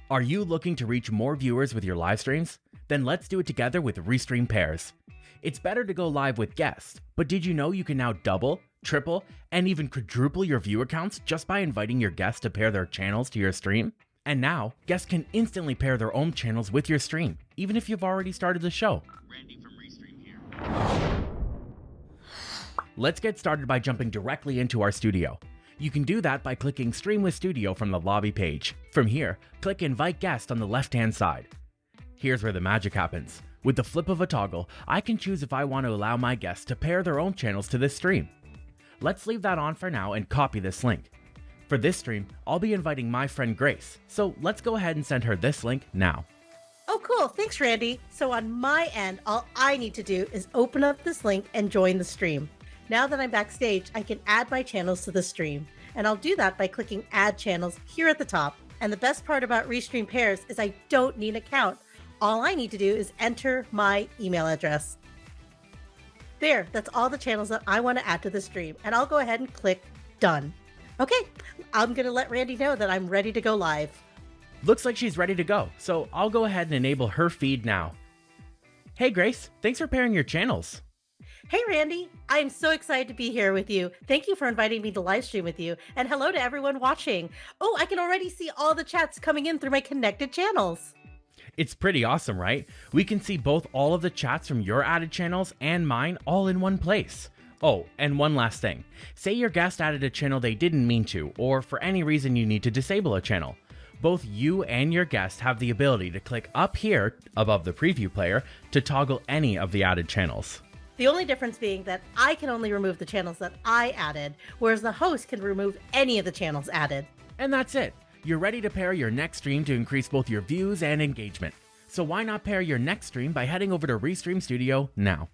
Are you looking to reach more viewers with your live streams? Then let's do it together with Restream Pairs. It's better to go live with guests, but did you know you can now double, triple, and even quadruple your viewer counts just by inviting your guests to pair their channels to your stream? And now, guests can instantly pair their own channels with your stream, even if you've already started the show. Randy from Restream here. Let's get started by jumping directly into our studio. You can do that by clicking Stream with Studio from the lobby page. From here, click Invite Guest on the left-hand side. Here's where the magic happens. With the flip of a toggle, I can choose if I want to allow my guests to pair their own channels to this stream. Let's leave that on for now and copy this link. For this stream, I'll be inviting my friend Grace, so let's go ahead and send her this link now. Oh, cool. Thanks, Randy. So on my end, all I need to do is open up this link and join the stream. Now that I'm backstage, I can add my channels to the stream, and I'll do that by clicking Add Channels here at the top. And the best part about Restream Pairs is I don't need an account. All I need to do is enter my email address. There, that's all the channels that I want to add to the stream, and I'll go ahead and click Done. Okay, I'm going to let Randy know that I'm ready to go live. Looks like she's ready to go, so I'll go ahead and enable her feed now. Hey Grace, thanks for pairing your channels. Hey Randy, I am so excited to be here with you. Thank you for inviting me to live stream with you, and hello to everyone watching. Oh, I can already see all the chats coming in through my connected channels. It's pretty awesome, right? We can see both all of the chats from your added channels and mine all in one place. Oh, and one last thing. Say your guest added a channel they didn't mean to, or for any reason you need to disable a channel. Both you and your guest have the ability to click up here above the preview player to toggle any of the added channels. The only difference being that I can only remove the channels that I added, whereas the host can remove any of the channels added. And that's it. You're ready to pair your next stream to increase both your views and engagement. So why not pair your next stream by heading over to Restream Studio now?